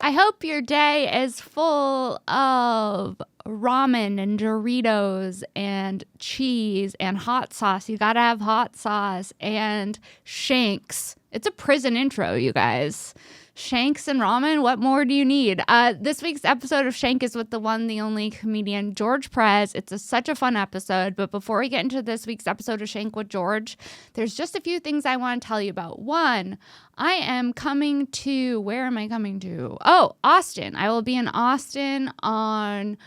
I hope your day is full of ramen and Doritos and cheese and hot sauce. You gotta have hot sauce and Shanks. It's a prison intro, you guys. Shanks and ramen, what more do you need? This week's episode of Shank is with the one, the only comedian, George Perez. It's such a fun episode, but before we get into this week's episode of Shank with George, there's just a few things I want to tell you about. One, I am coming to, where am I coming to? Oh, Austin. I will be in Austin on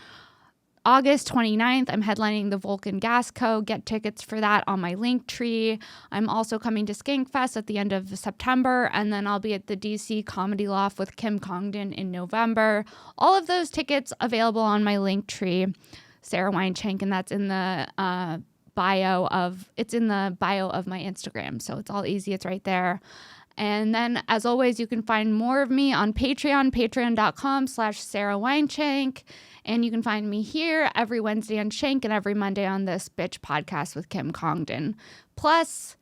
August 29th, I'm headlining the Vulcan Gas Co. Get tickets for that on my link tree. I'm also coming to Skankfest at the end of September, and then I'll be at the DC Comedy Loft with Kim Congdon in November. All of those tickets available on my link tree, Sara Weinshenk, and that's in the bio of my Instagram. So it's all easy. It's right there. And then, as always, you can find more of me on Patreon, patreon.com/Sara Weinshenk. And you can find me here every Wednesday on Shank and every Monday on this bitch podcast with Kim Congdon. Plus,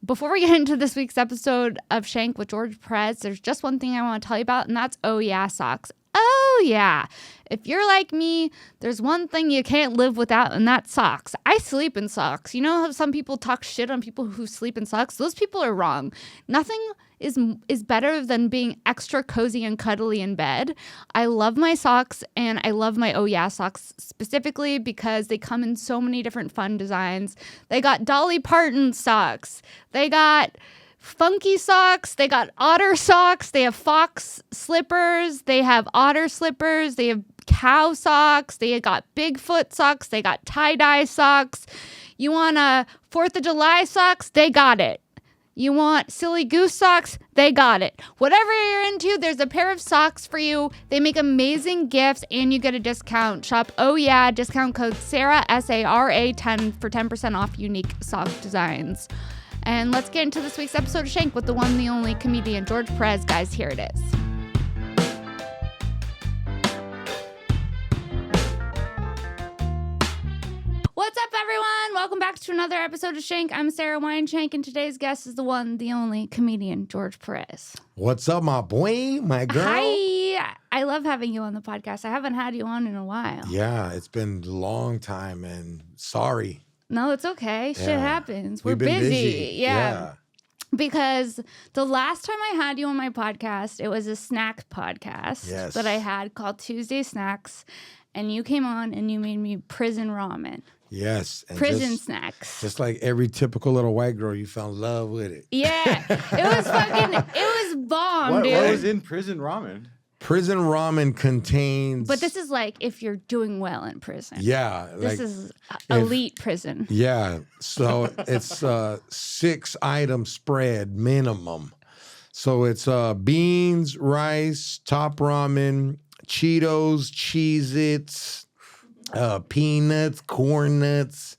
before we get into this week's episode of Shank with George Perez, there's just one thing I want to tell you about, and that's Oh Yeah socks. Oh yeah. If you're like me, there's one thing you can't live without, and that's socks. I sleep in socks. You know how some people talk shit on people who sleep in socks? Those people are wrong. Nothing is better than being extra cozy and cuddly in bed. I love my socks, and I love my Oh Yeah socks specifically because they come in so many different fun designs. They got Dolly Parton socks. They got funky socks, they got otter socks, they have fox slippers, they have otter slippers, they have cow socks, they got Bigfoot socks, they got tie-dye socks. You want a 4th of July socks? They got it. You want silly goose socks? They got it. Whatever you're into, there's a pair of socks for you. They make amazing gifts, and you get a discount. Shop Oh Yeah, discount code Sara, SARA 10 for 10% off unique sock designs. And let's get into this week's episode of Shank with the one, the only comedian, George Perez. Guys, here it is. What's up, everyone? Welcome back to another episode of Shank. I'm Sara Weinshenk, and today's guest is the one, the only comedian, George Perez. What's up, my boy, my girl? Hi. I love having you on the podcast. I haven't had you on in a while. Yeah, it's been a long time, and sorry. No, it's okay. Shit happens. We're We've been busy. Yeah. Because the last time I had you on my podcast, it was a snack podcast that I had called Tuesday Snacks. And you came on and you made me prison ramen. Yes. And prison snacks. Just like every typical little white girl, you fell in love with it. Yeah. It was bomb, dude. What was in prison ramen? Prison ramen contains... But this is like if you're doing well in prison. Yeah. This is elite prison. Yeah. So it's a 6-item spread minimum. So it's beans, rice, top ramen, Cheetos, Cheez-Its, peanuts, corn nuts,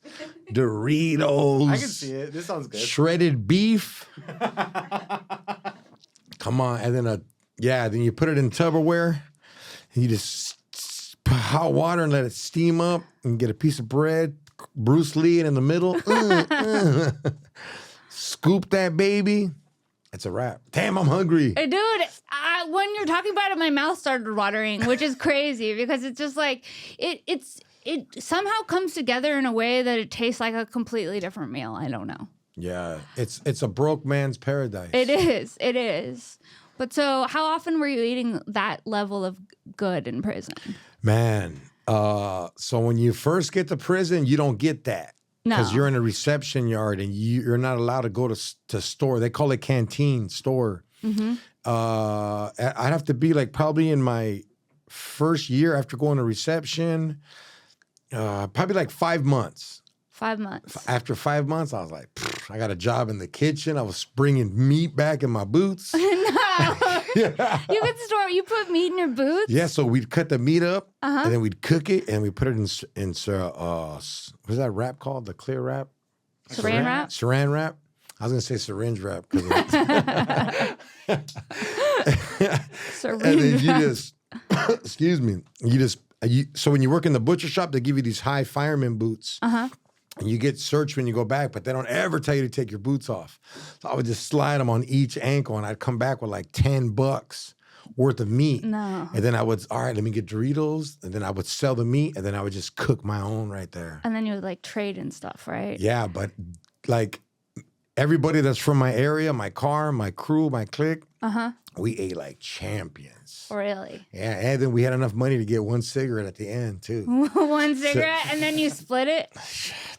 Doritos. I can see it. This sounds good. Shredded beef. Come on. And then then you put it in Tupperware. And you just put hot water and let it steam up and get a piece of bread. Bruce Lee in the middle. Scoop that baby. It's a wrap. Damn, I'm hungry. Dude, when you're talking about it, my mouth started watering, which is crazy because it's just like, it somehow comes together in a way that it tastes like a completely different meal. I don't know. Yeah, it's a broke man's paradise. It is. But so how often were you eating that level of good in prison? Man, so when you first get to prison, you don't get that. No. Because you're in a reception yard and you're not allowed to go to store. They call it canteen, store. Mm-hmm. I'd have to be like probably in my first year after going to reception, probably like 5 months. 5 months. After 5 months, I was like, I got a job in the kitchen. I was bringing meat back in my boots. Yeah. You put meat in your boots? Yeah, so we'd cut the meat up, and then we'd cook it, and we put it in what's that wrap called? The clear wrap? Saran wrap? Saran wrap. I was going to say syringe wrap. And then you just, excuse me, so when you work in the butcher shop, they give you these high fireman boots. And you get searched when you go back, but they don't ever tell you to take your boots off. So I would just slide them on each ankle, and I'd come back with like $10. worth of meat. No. And then I would, all right, let me get Doritos. And then I would sell the meat. And then I would just cook my own right there. And then you would like trade and stuff, right? Yeah, but like everybody that's from my area, my car, my crew, my clique, we ate like champions. Really? Yeah, and then we had enough money to get one cigarette at the end too. One cigarette and then you split it?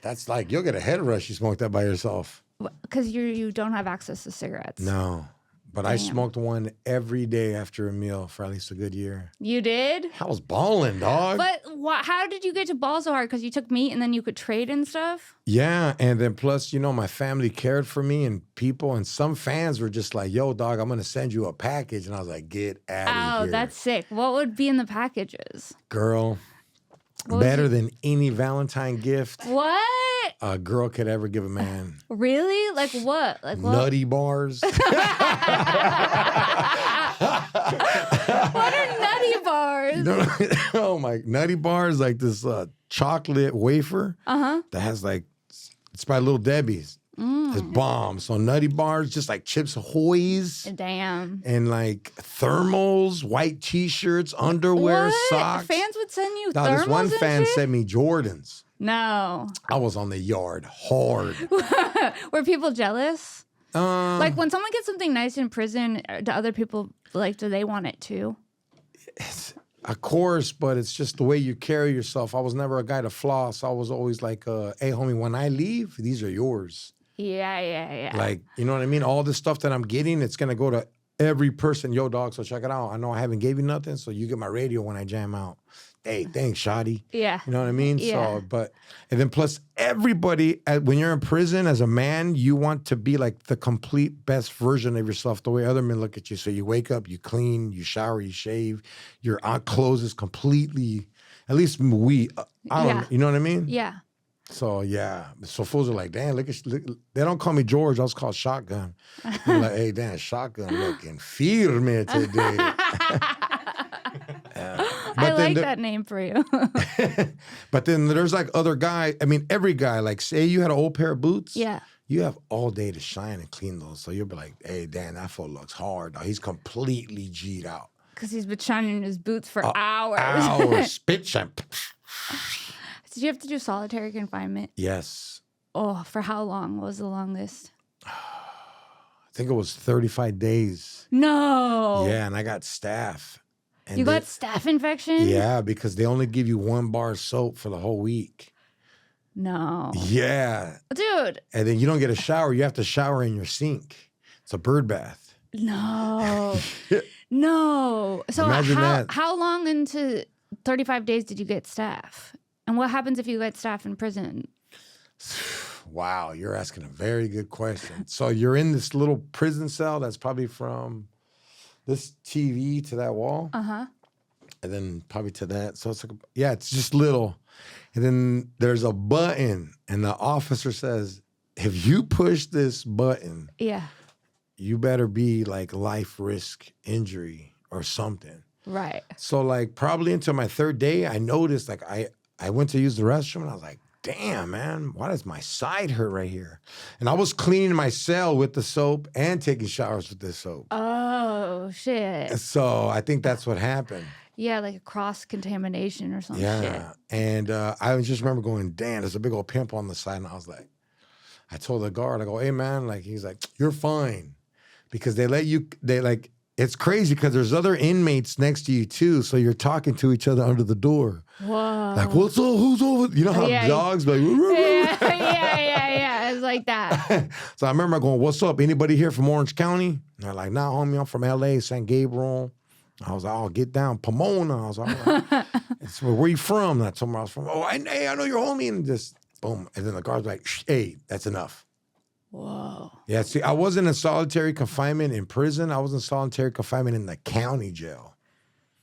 That's like, you'll get a head rush. You smoke that by yourself. Because you don't have access to cigarettes. No, but I smoked one every day after a meal for at least a good year. You did? I was balling, dog. But how did you get to ball so hard? Because you took meat and then you could trade and stuff? Yeah, and then plus, you know, my family cared for me and people, and some fans were just like, yo, dog, I'm going to send you a package. And I was like, get out of here. Oh, that's sick. What would be in the packages? Girl, better than any Valentine gift What? a girl could ever give a man. Really? Like what? Like what? Nutty bars. What are nutty bars? You know, oh my, nutty bars, like this chocolate wafer that has like, it's by Little Debbie's. It's bomb. So nutty bars, just like Chips Ahoy's. Damn. And like thermals, white t-shirts, underwear, What? socks. Fans would send you Now, thermals this one and fan shit? sent me Jordans. No. I was on the yard hard. Were people jealous? Um, Like when someone gets something nice in prison, do other people, like, do they want it too? Of course, but it's just the way you carry yourself. I was never a guy to floss. I was always like, hey, homie, when I leave, these are yours. Yeah. Like, you know what I mean? All this stuff that I'm getting, it's going to go to every person. Yo, dog, so check it out. I know I haven't gave you nothing, so you get my radio when I jam out. Hey, thanks, shoddy. Yeah. You know what I mean? Yeah. So, and then plus everybody, when you're in prison as a man, you want to be like the complete best version of yourself, the way other men look at you. So you wake up, you clean, you shower, you shave, your clothes is completely, at least we, I don't, you know what I mean? Yeah. So yeah, so fools are like, damn, look, they don't call me George, I was called Shotgun. I'm like, hey, damn, Shotgun looking firme today. I like that name for you. But then there's like other guy. I mean, every guy, like say you had an old pair of boots. Yeah. You have all day to shine and clean those. So you'll be like, hey, damn, that fool looks hard. He's completely G'd out. Because he's been shining his boots for hours. Hours. Spit shine. Did you have to do solitary confinement? Yes. Oh, for how long? What was the longest? I think it was 35 days. No. Yeah, and I got staph. And You got staph infection? Yeah, because they only give you 1 bar of soap for the whole week. No. Yeah. Dude. And then you don't get a shower. You have to shower in your sink. It's a bird bath. No. No. So Imagine that. how long into 35 days did you get staph? And what happens if you get staph in prison? Wow, you're asking a very good question. So you're in this little prison cell that's probably from this TV to that wall. Uh-huh. And then probably to that. So it's like, yeah, it's just little. And then there's a button, and the officer says, if you push this button, Yeah. you better be like life risk injury or something. Right. So like probably into my 3rd day, I noticed like I went to use the restroom and I was like, damn, man, why does my side hurt right here? And I was cleaning my cell with the soap and taking showers with this soap. Oh, shit. So I think that's what happened. Yeah, like a cross-contamination or some shit. Yeah. And I just remember going, damn, there's a big old pimple on the side. And I was like, I told the guard, I go, hey, man, like, he's like, you're fine. Because it's crazy because there's other inmates next to you too. So you're talking to each other under the door. Whoa. Like, what's up? Who's over? You know how dogs like, yeah. It's like that. So I remember going, what's up? Anybody here from Orange County? And they're like, nah, homie, I'm from LA, San Gabriel. I was like, oh, get down, Pomona. I was like, so where you from? And I told him I was from, I know your homie. And just boom. And then the guard's like, hey, that's enough. Whoa. Yeah, see, I wasn't in solitary confinement in prison. I was in solitary confinement in the county jail.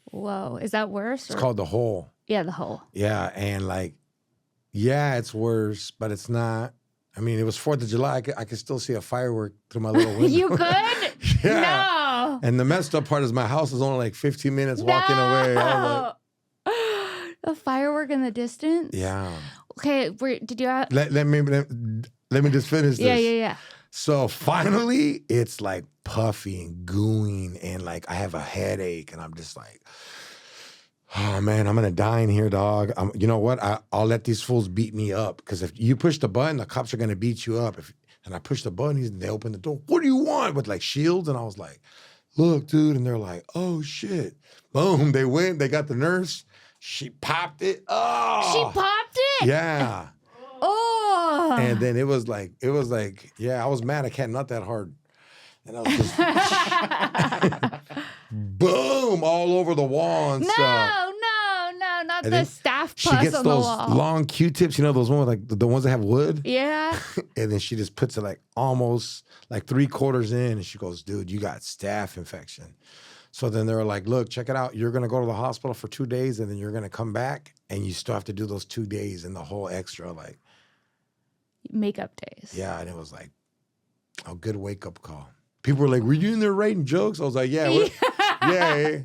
Whoa. Is that worse? It's called the Hole. Yeah, the hole. Yeah, and like, yeah, it's worse, but it's not. I mean, it was 4th of July. I could still see a firework through my little window. You could? Yeah. No. And the messed up part is my house is only like 15 minutes walking away. I was like, a firework in the distance? yeah. Okay, did you have... Let me just finish this. Yeah. So finally, it's like puffy and gooing, and like I have a headache, and I'm just like, oh man, I'm gonna die in here, dog. You know what? I'll let these fools beat me up, because if you push the button, the cops are gonna beat you up. And I push the button, and they open the door. What do you want? With like shields, and I was like, look, dude, and they're like, oh shit. Boom, they went, they got the nurse. She popped it. Oh, She popped it? yeah. Oh. And then it was like, yeah, I was mad. I can't nut that hard. And I was just, boom, all over the wall and stuff. No, not And the then staff She pus gets on the those wall. long Q-tips, you know, those ones like the ones that have wood. Yeah. And then she just puts it like almost like 3/4 in, and she goes, dude, you got staph infection. So then they were like, look, check it out. You're going to go to the hospital for 2 days, and then you're going to come back, and you still have to do those 2 days and the whole extra, like. Makeup days. Yeah, and it was like a good wake-up call. People were like, were you in there writing jokes? I was like, yeah. Yeah.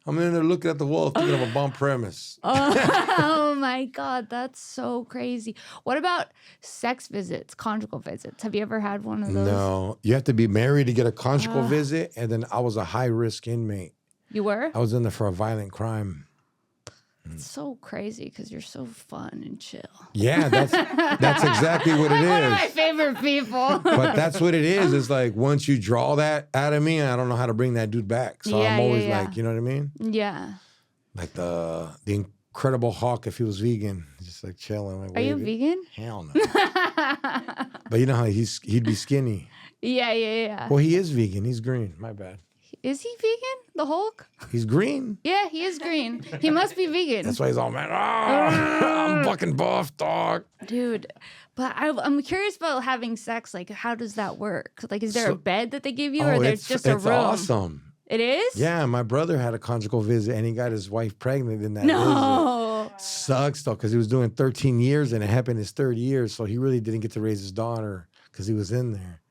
I'm in there looking at the wall thinking of a bomb premise. Oh my God, that's so crazy. What about sex visits, conjugal visits? Have you ever had one of those? No, you have to be married to get a conjugal visit, and then I was a high-risk inmate. You were? I was in there for a violent crime. It's so crazy because you're so fun and chill. Yeah, that's exactly what it One of is. my favorite people. But that's what it is. It's like once you draw that out of me, I don't know how to bring that dude back. So Yeah, I'm always yeah. like, you know what I mean? Yeah. Like the Incredible Hulk if he was vegan, just like chilling. Like, Are you waving. vegan? Hell no. But you know how he'd be skinny. Yeah. Well, he is vegan. He's green. My bad. Is he vegan? The Hulk? He's green. Yeah, he is green. He must be vegan. That's why he's all mad. I'm fucking buff, dog. Dude, but I'm curious about having sex. Like, how does that work? Like, is there a bed that they give you, or there's just a room? It's awesome. It is? Yeah, my brother had a conjugal visit, and he got his wife pregnant in that visit. No. Sucks, though, because he was doing 13 years, and it happened his 3rd year, so he really didn't get to raise his daughter because he was in there.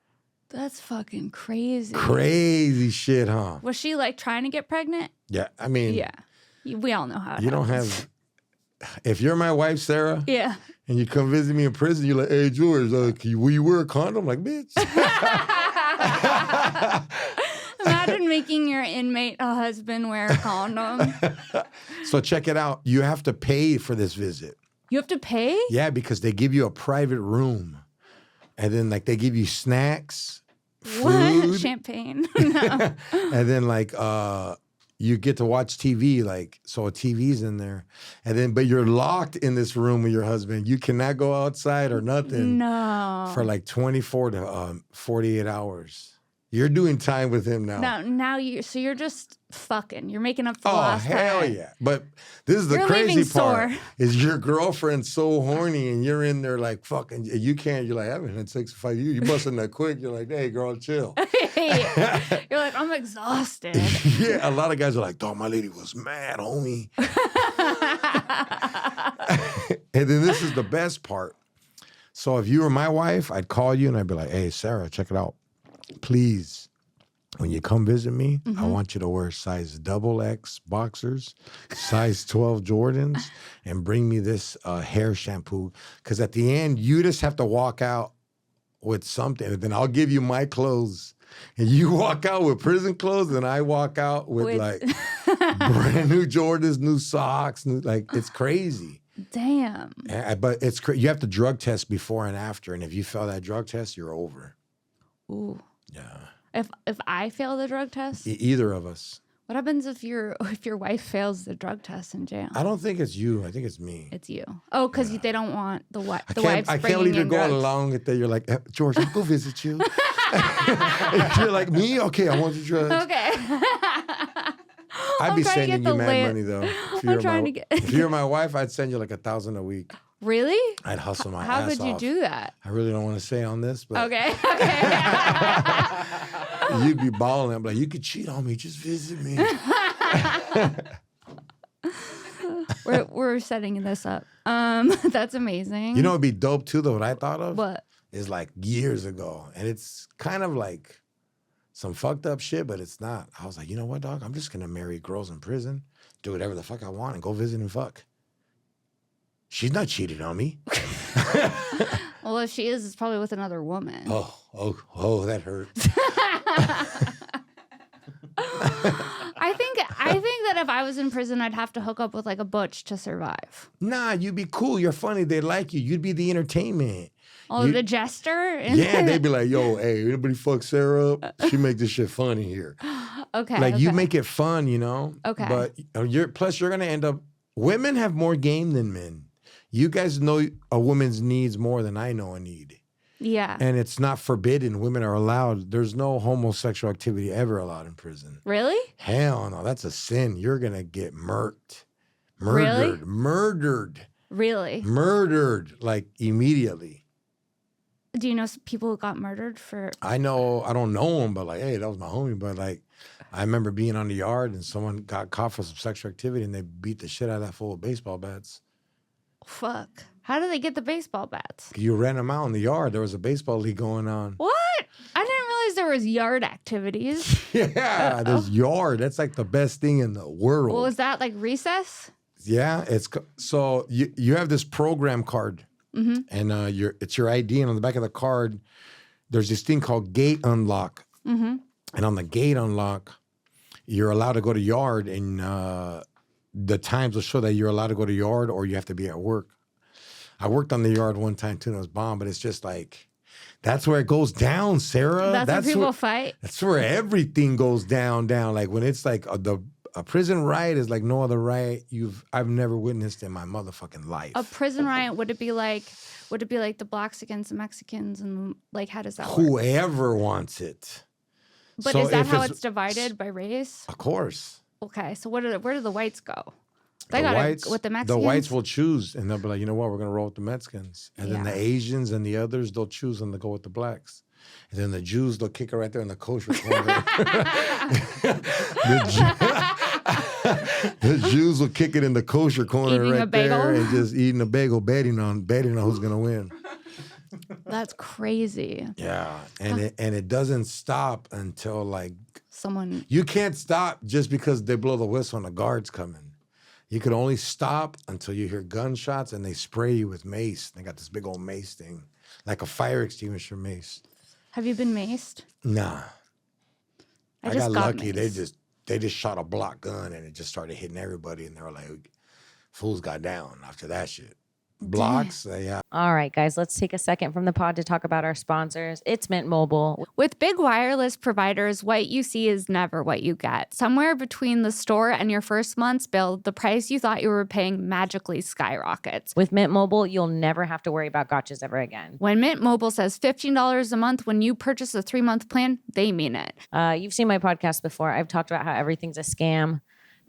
That's fucking crazy. Crazy shit, huh? Was she like trying to get pregnant? Yeah, I mean, Yeah. We all know how it you don't happens. have. If you're my wife, Sarah, Yeah. and you come visit me in prison, you're like, hey, George, will you wear a condom? I'm like, bitch. Imagine making your inmate husband wear a condom. So check it out. You have to pay for this visit. You have to pay? Yeah, because they give you a private room. And then, like, they give you snacks, What? food. Champagne. No. And then, like, you get to watch TV, like, so a TV's in there. And then, but you're locked in this room with your husband. You cannot go outside or nothing No. for like 24 to 48 hours. You're doing time with him now. Now you're just fucking. You're making up for Oh, lost hell time. yeah. But this is the You're crazy leaving part. sore. Is your girlfriend's so horny and you're in there like fucking, you can't, you're like, I haven't had sex in 5 years. You busting that quick. You're like, hey, girl, chill. You're like, I'm exhausted. Yeah, a lot of guys are like, dog, my lady was mad, homie. And then this is the best part. So if you were my wife, I'd call you and I'd be like, hey, Sarah, check it out. Please, when you come visit me, I want you to wear size XXX boxers, size 12 Jordans, and bring me this hair shampoo. Because at the end, you just have to walk out with something. And then I'll give you my clothes. And you walk out with prison clothes, and I walk out with like brand new Jordans, new socks, like it's crazy. Damn. But it's you have to drug test before and after. And if you fail that drug test, you're over. Ooh. Yeah. If I fail the drug test, Either of us. what happens if your wife fails the drug test in jail? I don't think it's you. I think it's me. It's you. Oh, because they don't want the wife. I can't leave you going along with that. You're like, George, I'll go visit you. You're like, me? Okay, I want the drugs. Okay. I'd be trying to sending get you the mad money, though. If you're my wife, I'd send you like 1,000 a week. Really? I'd hustle my How ass would you off. do that? I really don't want to say on this, but Okay. you'd be balling. I'm like, you could cheat on me. Just visit me. We're setting this up. That's amazing. You know what'd be dope, too, though, what I thought of? What? Is like years ago. And it's kind of like some fucked up shit, but it's not. I was like, you know what, dog? I'm just going to marry girls in prison, do whatever the fuck I want, and go visit and fuck. She's not cheating on me. Well, if she is, it's probably with another woman. Oh, that hurt. I think that if I was in prison, I'd have to hook up with like a butch to survive. Nah, you'd be cool. You're funny. They like you. You'd be the entertainment. Oh, the jester? Yeah, they'd be like, yo, hey, anybody fuck Sarah up? She make this shit funny here. Okay. Like, okay. you make it fun, you know? Okay. But you're going to end up, women have more game than men. You guys know a woman's needs more than I know a need. Yeah. And it's not forbidden. Women are allowed. There's no homosexual activity ever allowed in prison. Really? Hell no, that's a sin. You're going to get murked. Really? Murdered. Really? Murdered, like, immediately. Do you know people who got murdered for? I don't know him, but like, hey, that was my homie. But like, I remember being on the yard and someone got caught for some sexual activity and they beat the shit out of that fool with baseball bats. Fuck. How do they get the baseball bats? You ran them out in the yard. There was a baseball league going on. What? I didn't realize there was yard activities. Yeah, there's yard. That's like the best thing in the world. Well, is that like recess? Yeah, so you have this program card. Mm-hmm. And it's your ID, and on the back of the card, there's this thing called gate unlock. Mm-hmm. And on the gate unlock, you're allowed to go to yard, and the times will show that you're allowed to go to yard or you have to be at work. I worked on the yard one time too, and it was bomb, but it's just like, that's where it goes down, Sarah. That's where people fight? That's where everything goes down. Like when it's like a prison riot is like no other riot I've never witnessed in my motherfucking life. A prison riot, would it be like the blacks against the Mexicans, and like how does that work? Whoever wants it. But So is that if how it's divided by race? Of course. Okay, so where do the whites go? The whites, with the Mexicans. The whites will choose, and they'll be like, you know what, we're gonna roll with the Mexicans, and then Yeah. the Asians and the others, they'll choose and they'll go with the blacks. And then the Jews, they'll kick it right there in the kosher corner. The Jews will kick it in the kosher corner Eating a right bagel? there and just eating a bagel, betting on who's gonna win. That's crazy. Yeah, and it doesn't stop until like Someone. you can't stop just because they blow the whistle and the guard's coming. You could only stop until you hear gunshots and they spray you with mace. They got this big old mace thing, like a fire extinguisher mace. Have you been maced? Nah. I got lucky. maced. They just shot a block gun and it just started hitting everybody. And they were like, fools got down after that shit. Blocks, yeah. All right, guys, let's take a second from the pod to talk about our sponsors. It's Mint Mobile. With big wireless providers, what you see is never what you get. Somewhere between the store and your first month's bill, the price you thought you were paying magically skyrockets. With Mint Mobile, you'll never have to worry about gotchas ever again. When Mint Mobile says $15 a month when you purchase a 3-month plan, they mean it. You've seen my podcast before. I've talked about how everything's a scam.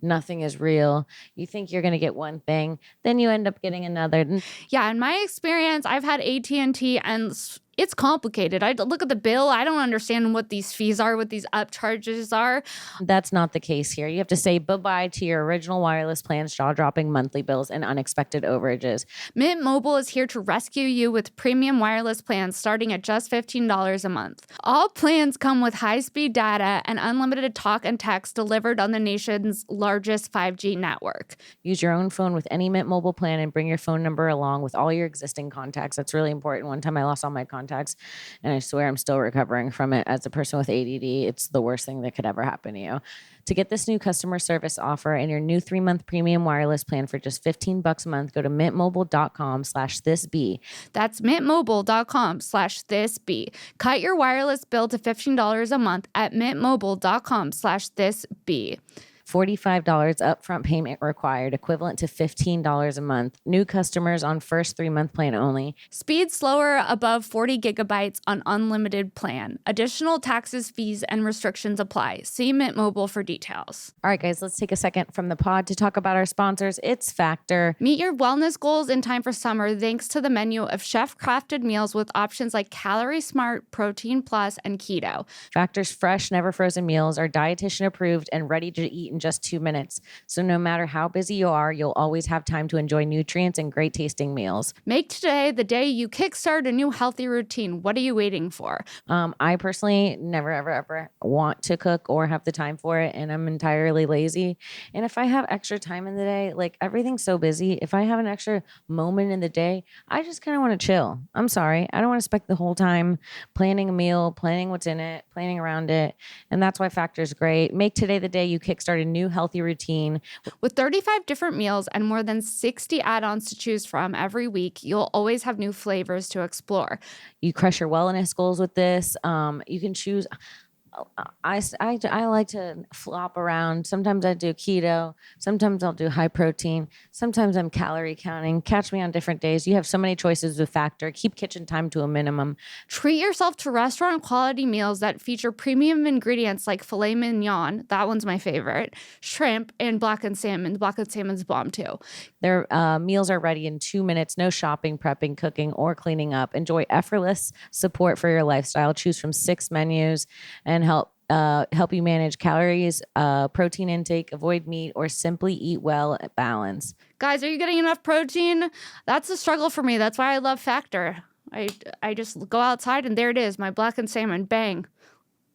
Nothing is real. You think you're going to get one thing, then you end up getting another. Yeah, in my experience, I've had AT&T and it's complicated. I look at the bill. I don't understand what these fees are, what these upcharges are. That's not the case here. You have to say bye-bye to your original wireless plans, jaw-dropping monthly bills, and unexpected overages. Mint Mobile is here to rescue you with premium wireless plans starting at just $15 a month. All plans come with high-speed data and unlimited talk and text delivered on the nation's largest 5G network. Use your own phone with any Mint Mobile plan and bring your phone number along with all your existing contacts. That's really important. One time I lost all my contacts, and I swear I'm still recovering from it. As a person with ADD, it's the worst thing that could ever happen to you. To get this new customer service offer and your new 3-month premium wireless plan for just $15 a month, go to mintmobile.com/thisbee. That's mintmobile.com/thisbee. Cut your wireless bill to $15 a month at mintmobile.com/thisbee. $45 upfront payment required, equivalent to $15 a month. New customers on first 3-month plan only. Speed slower above 40 gigabytes on unlimited plan. Additional taxes, fees, and restrictions apply. See Mint Mobile for details. All right, guys, let's take a second from the pod to talk about our sponsors. It's Factor. Meet your wellness goals in time for summer thanks to the menu of chef-crafted meals with options like Calorie Smart, Protein Plus, and Keto. Factor's fresh, never frozen meals are dietitian approved and ready to eat in in just 2 minutes. So no matter how busy you are, you'll always have time to enjoy nutrients and great tasting meals. Make today the day you kickstart a new healthy routine. What are you waiting for? I personally never, ever want to cook or have the time for it, and I'm entirely lazy. And if I have extra time in the day, like everything's so busy, if I have an extra moment in the day, I just kind of want to chill. I'm sorry. I don't want to spend the whole time planning a meal, planning what's in it, planning around it. And that's why Factor's great. Make today the day you kickstart a new healthy routine. With 35 different meals and more than 60 add-ons to choose from every week, you'll always have new flavors to explore. You crush your wellness goals with this. You can choose. I like to flop around. Sometimes I do keto. Sometimes I'll do high protein. Sometimes I'm calorie counting. Catch me on different days. You have so many choices with Factor. Keep kitchen time to a minimum. Treat yourself to restaurant quality meals that feature premium ingredients like filet mignon, that one's my favorite, shrimp, and blackened salmon. The blackened salmon's bomb too. Their meals are ready in 2 minutes. No shopping, prepping, cooking, or cleaning up. Enjoy effortless support for your lifestyle. Choose from 6 menus and help you manage calories, protein intake, avoid meat, or simply eat well at balance. Guys, are you getting enough protein? That's a struggle for me. That's why I love Factor. I just go outside and there it is, my blackened salmon. Bang.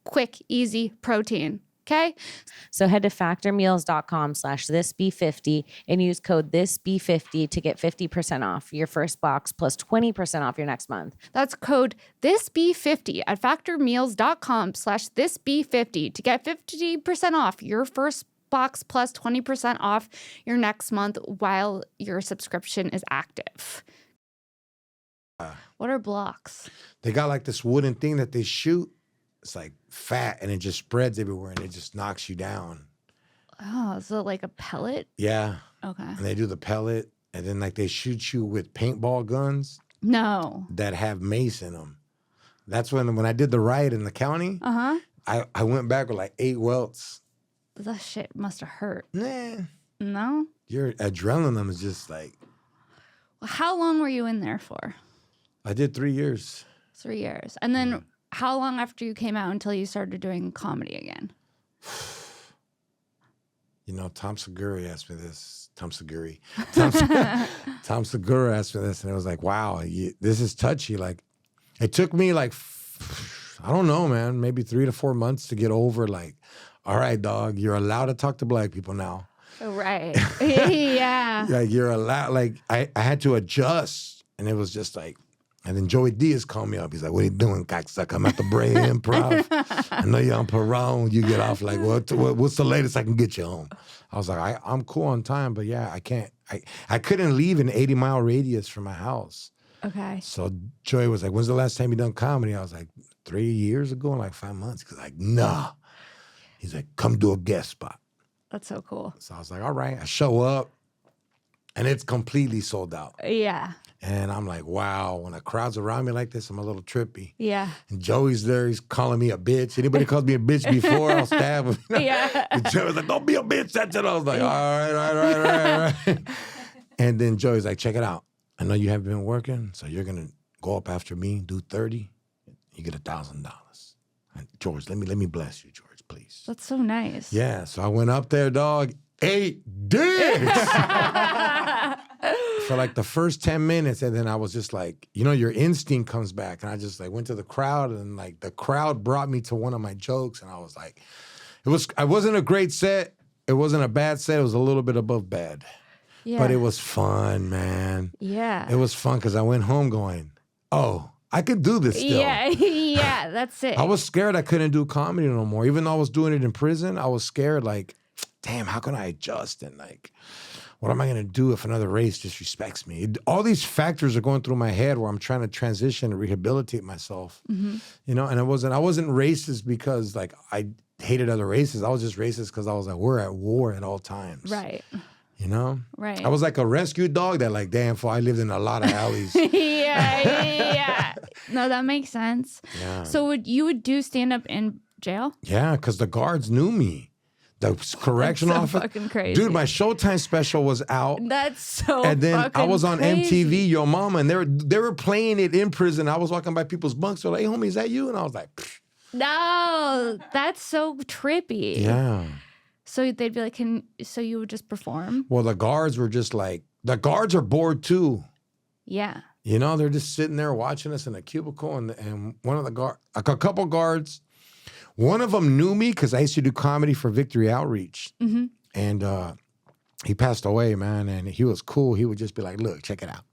Quick, easy protein. Okay? So head to factormeals.com/thisbe50 and use code thisbe50 to get 50% off your first box plus 20% off your next month. That's code thisbe50 at factormeals.com/thisbe50 to get 50% off your first box plus 20% off your next month while your subscription is active. What are blocks? They got like this wooden thing that they shoot. It's like fat and it just spreads everywhere and it just knocks you down. Oh, is it like a pellet? Yeah. Okay. And they do the pellet and then like they shoot you with paintball guns No. that have mace in them. That's when I did the riot in the county, Uh-huh. I went back with like 8 welts. That shit must have hurt. Nah. No? Your adrenaline is just like, Well, how long were you in there for? I did 3 years. 3 years. And then how long after you came out until you started doing comedy again? You know, Tom Segura asked me this. Tom Segura asked me this, and it was like, wow, this is touchy. Like, it took me like, I don't know, man, maybe 3 to 4 months to get over like, all right, dog, you're allowed to talk to black people now. Right. Yeah. Like, you're allowed, like, I had to adjust, and it was just like, and then Joey Diaz called me up. He's like, what are you doing, cocksucker? I'm at the Brea Improv. I know you're on parole. You get off. Like, what's the latest I can get you home? I was like, I'm cool on time, but yeah, I can't. I couldn't leave an 80-mile radius from my house. Okay. So Joey was like, when's the last time you done comedy? I was like, 3 years ago in like 5 months. He's like, nah. He's like, come do a guest spot. That's so cool. So I was like, all right. I show up, and it's completely sold out. Yeah. And I'm like, wow, when a crowd's around me like this, I'm a little trippy. Yeah. And Joey's there, he's calling me a bitch. Anybody calls me a bitch before, I'll stab him. Yeah. And Joey's like, don't be a bitch. That's it. I was like, all right. And then Joey's like, check it out. I know you haven't been working, so you're going to go up after me, do 30, you get $1,000. George, let me bless you, George, please. That's so nice. Yeah, so I went up there, dog, 8 dicks. For like the first 10 minutes, and then I was just like, you know, your instinct comes back. And I just like went to the crowd, and like the crowd brought me to one of my jokes, and I was like, I wasn't a great set. It wasn't a bad set. It was a little bit above bad. Yeah. But it was fun, man. Yeah. It was fun because I went home going, oh, I could do this still. Yeah. Yeah. That's it. I was scared I couldn't do comedy no more. Even though I was doing it in prison, I was scared like, damn, how can I adjust? And like, what am I going to do if another race disrespects me? All these factors are going through my head where I'm trying to transition and rehabilitate myself. Mm-hmm. You know, and I wasn't racist because like I hated other races. I was just racist because I was like, we're at war at all times. Right. You know? Right. I was like a rescue dog that like, damn, I lived in a lot of alleys. Yeah. No, that makes sense. Yeah. So you would do stand up in jail? Yeah, because the guards knew me. The correctional That's so officer. fucking crazy. Dude, my Showtime special was out. That's so And then fucking I was on crazy. MTV, Yo Mama, and they were playing it in prison. I was walking by people's bunks. They're like, hey, homie, is that you? And I was like, pfft. No, that's so trippy. Yeah. So they'd be like, so you would just perform? Well, the guards were just like, the guards are bored too. Yeah. You know, they're just sitting there watching us in a cubicle, and one of the guards, a couple guards, one of them knew me because I used to do comedy for Victory Outreach. Mm-hmm. And he passed away, man, and he was cool. He would just be like, look, check it out.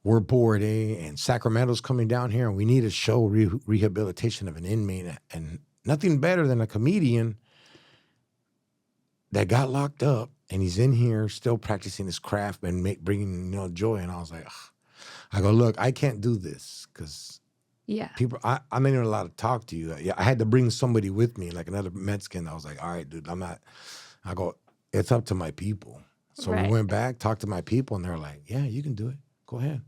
We're bored, eh? And Sacramento's coming down here, and we need to show rehabilitation of an inmate. And nothing better than a comedian that got locked up, and he's in here still practicing his craft and bringing joy. And I was like, ugh. I go, look, I can't do this because people, I'm not even allowed to talk to you. I had to bring somebody with me, like another Mexican. I was like, all right, dude, I'm not. I go, it's up to my people. So we went back, talked to my people, and they're like, yeah, you can do it. Go ahead.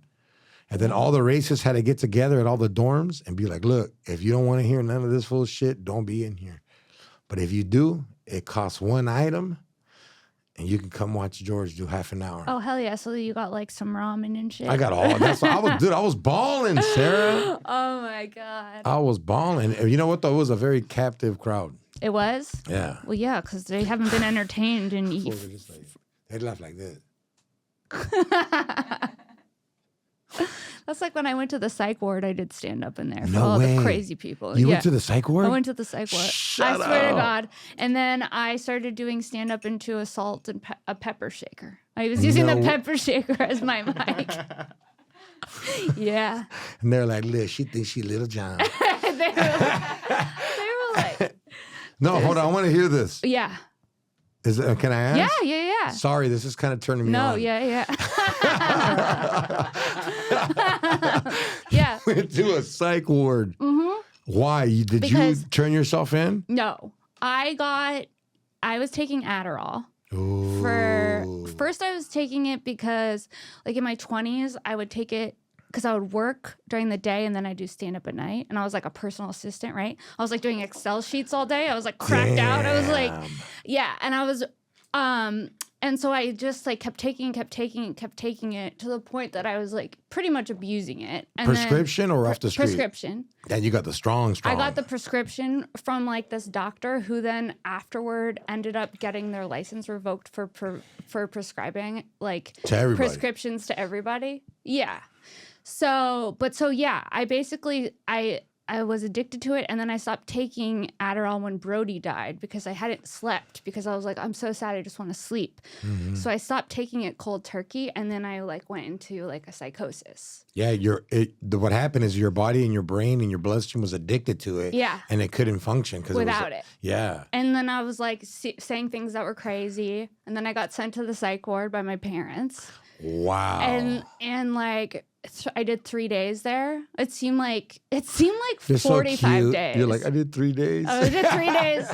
And then all the racists had to get together at all the dorms and be like, look, if you don't want to hear none of this full shit, don't be in here. But if you do, it costs one item, and you can come watch George do half an hour. Oh, hell yeah. So you got like some ramen and shit. I got all that. I was balling, Sarah. Oh my God. I was balling. And you know what, though? It was a very captive crowd. It was? Yeah. Well, yeah, because they haven't been entertained in They'd laugh like this. That's like when I went to the psych ward, I did stand up in there for No all way. the crazy people. You went to the psych ward? I went to the psych ward. Shut I swear up. to God. And then I started doing stand up into a salt and a pepper shaker. I was using the pepper shaker as my mic. Yeah. And they're like, look, she thinks she Little John. they were like, No, hold on. I want to hear this. yeah. Can I ask? Yeah. Sorry, this is kind of turning me on. No, yeah. Yeah. Went to a psych ward. Mm-hmm. Why? Did you turn yourself in? No. I was taking Adderall. Ooh. First I was taking it because like in my 20s, I would take it because I would work during the day and then I do stand up at night. And I was like a personal assistant, right? I was like doing Excel sheets all day. I was like cracked out. I was like, yeah. And I was, and so I just like kept taking it to the point that I was like pretty much abusing it. And prescription or off the street? Prescription. And you got the strong. I got the prescription from like this doctor who then afterward ended up getting their license revoked for prescribing like to everybody. Prescriptions to everybody. Yeah. So yeah, I basically, I was addicted to it, and then I stopped taking Adderall when Brody died because I hadn't slept because I was like, I'm so sad, I just want to sleep. Mm-hmm. So I stopped taking it cold turkey, and then I like went into like a psychosis. Yeah, what happened is your body and your brain and your bloodstream was addicted to it. Yeah. And it couldn't function because without it. Yeah. And then I was like saying things that were crazy, and then I got sent to the psych ward by my parents. Wow. And like I did 3 days there. It seemed like You're 45 so cute. days. You're like, I did 3 days. I did 3 days.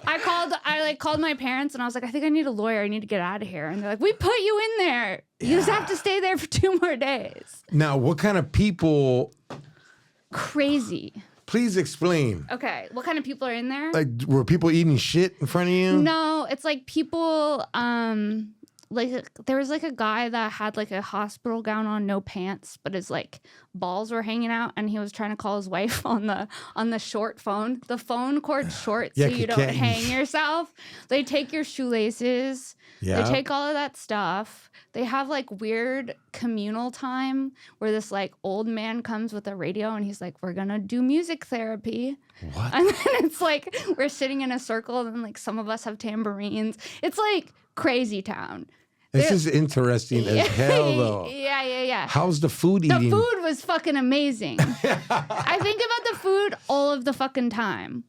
I called my parents and I was like, I think I need a lawyer. I need to get out of here. And they're like, we put you in there. You just have to stay there for 2 more days. Now, what kind of people? Crazy. Please explain. Okay, what kind of people are in there? Like, were people eating shit in front of you? No, it's like people. Like there was like a guy that had like a hospital gown on, no pants, but his like balls were hanging out, and he was trying to call his wife on the short phone. The phone cord's short, so you don't hang yourself. They take your shoelaces. Yeah. They take all of that stuff. They have like weird communal time where this like old man comes with a radio and he's like, we're gonna do music therapy. What? And then it's like we're sitting in a circle and then like some of us have tambourines. It's like crazy town. This is interesting as hell, though. Yeah. How's the food eating? The food was fucking amazing. I think about the food all of the fucking time.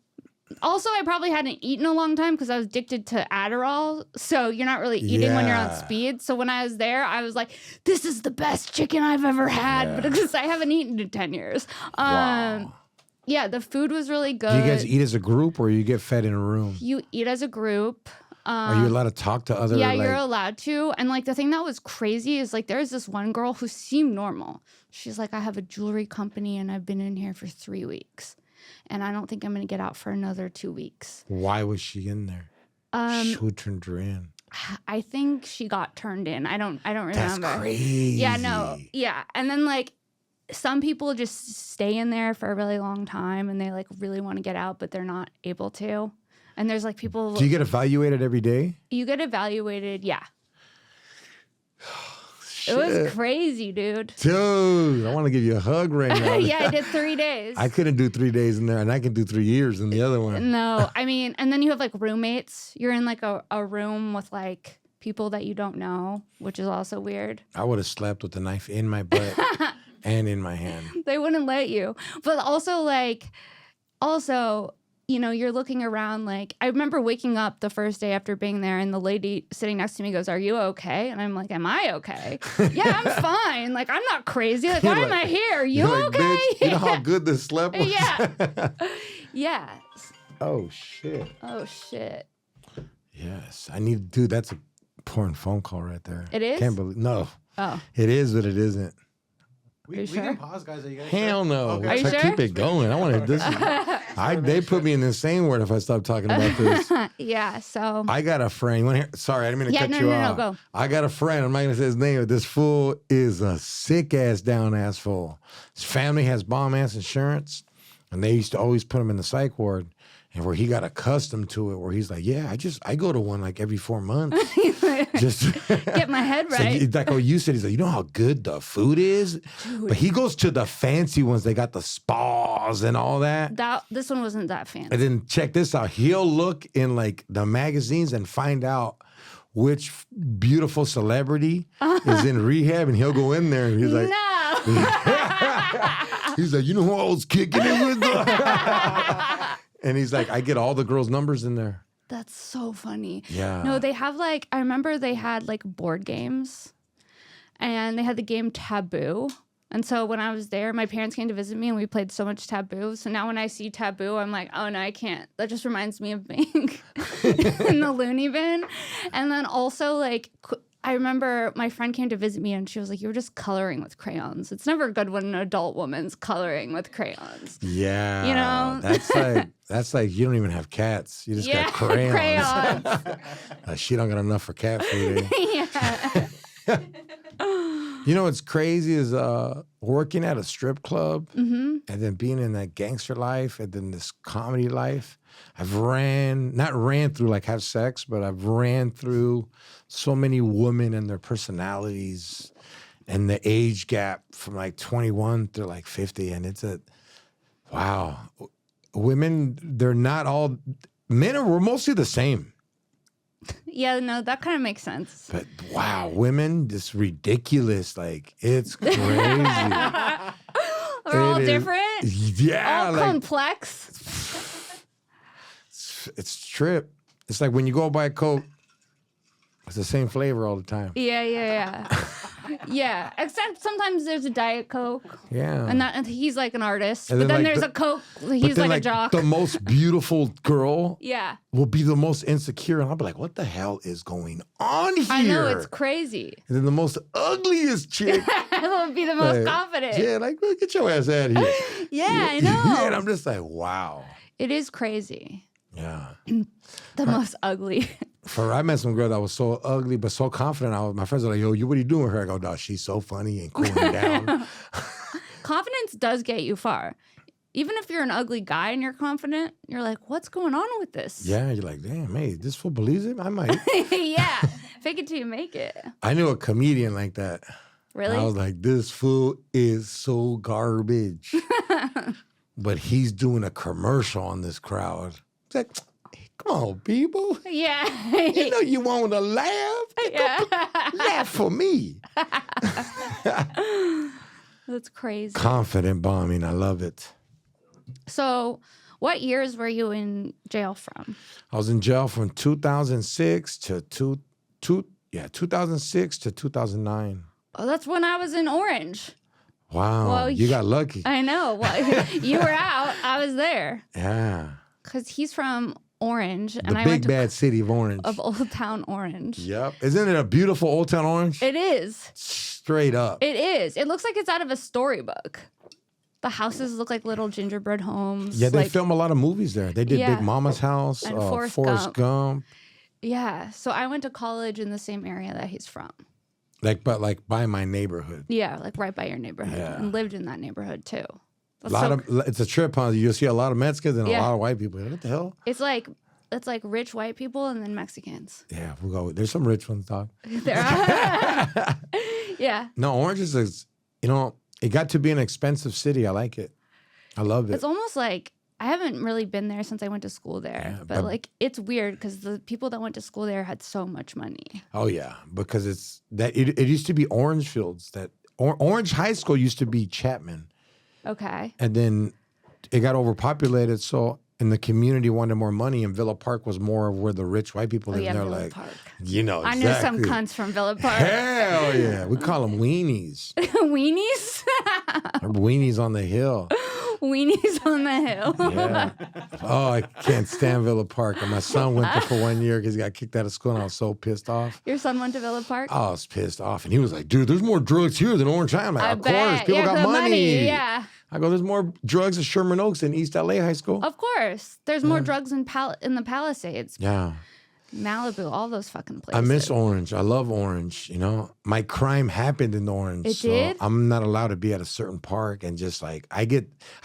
Also, I probably hadn't eaten a long time because I was addicted to Adderall. So you're not really eating when you're on speed. So when I was there, I was like, this is the best chicken I've ever had because I haven't eaten in 10 years. Wow. Yeah, the food was really good. Do you guys eat as a group or you get fed in a room? You eat as a group. Are you allowed to talk to other? Yeah, you're allowed to. And like the thing that was crazy is like there's this one girl who seemed normal. She's like, I have a jewelry company and I've been in here for 3 weeks. And I don't think I'm going to get out for another 2 weeks. Why was she in there? Who turned her in? I think she got turned in. I don't remember. That's crazy. Yeah, no. Yeah. And then like some people just stay in there for a really long time and they like really want to get out, but they're not able to. And there's like people. Do you get evaluated every day? You get evaluated. Yeah. It was crazy, dude. Dude, I want to give you a hug right now. Yeah, I did 3 days. I couldn't do 3 days in there, and I can do 3 years in the other one. No, I mean, and then you have like roommates. You're in like a room with like people that you don't know, which is also weird. I would have slept with the knife in my butt and in my hand. They wouldn't let you. But also, you know, you're looking around like, I remember waking up the first day after being there and the lady sitting next to me goes, "Are you okay?" And I'm like, "Am I okay?" "Yeah, I'm fine. Like, I'm not crazy. Like, why am I here? You like, okay?" "Bitch, you know how good this slept was?" Yeah. Yeah. Oh, shit. Oh, shit. Yes. I need to do, that's a important phone call right there. It is? Can't believe, no. Oh. It is, but it isn't. We sure? can pause, guys. Are you guys Hell sure? no. Okay. Are you So sure? keep it going. I want to, they put me in the insane word if I stop talking about this. Yeah, so. I got a friend. You want to hear? Sorry, I didn't mean to cut no, you no, no, off. go. I got a friend. I'm not going to say his name, but this fool is a sick ass, down ass fool. His family has bomb ass insurance, and they used to always put him in the psych ward. And where he got accustomed to it, where he's like, "Yeah, I go to one like every 4 months." Just Get my head So right. like what you said, he's like, "You know how good the food is?" Dude. But he goes to the fancy ones. They got the spas and all that. This one wasn't that fancy. And then check this out. He'll look in like the magazines and find out which beautiful celebrity is in rehab, and he'll go in there and he's like, No. he's like, "You know who I was kicking it with?" And he's like, "I get all the girls' numbers in there." That's so funny. Yeah. No, they have like, I remember they had like board games and they had the game Taboo. And so when I was there, my parents came to visit me and we played so much Taboo. So now when I see Taboo, I'm like, oh no, I can't. That just reminds me of being in the loony bin. And then also like, I remember my friend came to visit me and she was like, "You were just coloring with crayons." It's never good when an adult woman's coloring with crayons. Yeah. You know? That's like you don't even have cats. You just got crayons. She don't got enough for cat food. Yeah. You know what's crazy is working at a strip club Mm-hmm. and then being in that gangster life and then this comedy life. I've not ran through like have sex, but I've ran through so many women and their personalities and the age gap from like 21 to like 50. And it's wow. Women, they're not all, we're mostly the same. Yeah, no, that kind of makes sense. But wow, women, just ridiculous. Like, it's crazy. We're all It is- different, Yeah. all like, complex. it's trip. It's like when you go buy a Coke, it's the same flavor all the time. Yeah. Yeah, except sometimes there's a Diet Coke, Yeah. and he's like an artist. And But then, then like, there's the- a Coke, But he's then, like a jock. The most beautiful girl Yeah, will be the most insecure. And I'll be like, what the hell is going on here? I know, it's crazy. And then the most ugliest chick. It'll be the most like, confident. Yeah, like, "Well, get your ass out of here." Yeah, I know. And I'm just like, wow. It is crazy. Yeah. The most ugly. I met some girl that was so ugly but so confident. My friends are like, "Yo, what are you doing with her?" I go, "No, she's so funny and cooling down." Confidence does get you far. Even if you're an ugly guy and you're confident, you're like, what's going on with this? Yeah, you're like, "Damn, hey, this fool believes it? I might." Yeah. Fake it till you make it. I knew a comedian like that. Really? I was like, "This fool is so garbage." But he's doing a commercial on this crowd. It's like, come on, people. Yeah. You know you want to laugh. Yeah. Laugh for me. That's crazy. Confident bombing. I love it. So, what years were you in jail from? I was in jail from 2006 to 2006 to 2009. Oh, that's when I was in Orange. Wow, Well, you got lucky. I know. Well, you were out. I was there. Yeah, Because he's from Orange. the And I big went to bad city of Orange. of Old Town Orange. Yep. Isn't it a beautiful Old Town Orange? It is. Straight up. It is. It looks like it's out of a storybook. The houses look like little gingerbread homes. Yeah, they like, film a lot of movies there. They did Yeah. Big Mama's House, And Forrest Forrest Gump. Yeah. So I went to college in the same area that he's from. Like by my neighborhood. Yeah, like right by your neighborhood. Yeah. And lived in that neighborhood too. A That's lot so of it's a trip, huh? You'll see a lot of Mexicans and a Yeah. lot of white people. What the hell? It's like it's like rich white people and then Mexicans. Yeah, we'll go. There's some rich ones, dog. There are. Yeah. No, Orange is, it got to be an expensive city. I like it. I love it. It's almost like I haven't really been there since I went to school there. Yeah, but like it's weird because the people that went to school there had so much money. Oh yeah, because it used to be orange fields. That Orange High School used to be Chapman, Okay. and then it got overpopulated. So and the community wanted more money, and Villa Park was more of where the rich white people Oh live. yeah, and they're Villa like, Park. exactly. I knew some cunts from Villa Park. Hell yeah, we call them weenies. Weenies? Weenies on the hill. Weenies on the hill. Yeah. Oh, I can't stand Villa Park. And my son went there for 1 year because he got kicked out of school, and I was so pissed off. Your son went to Villa Park? I was pissed off, and he was like, "Dude, there's more drugs here than Orange High." I'm like, I "Of course, people yeah, got the money." Yeah. I go, "There's more drugs at Sherman Oaks than East LA High School." Of course. There's more drugs in the Palisades, Yeah, Malibu, all those fucking places. I miss Orange. I love Orange. My crime happened in Orange. It did? I'm not allowed to be at a certain park, and just like I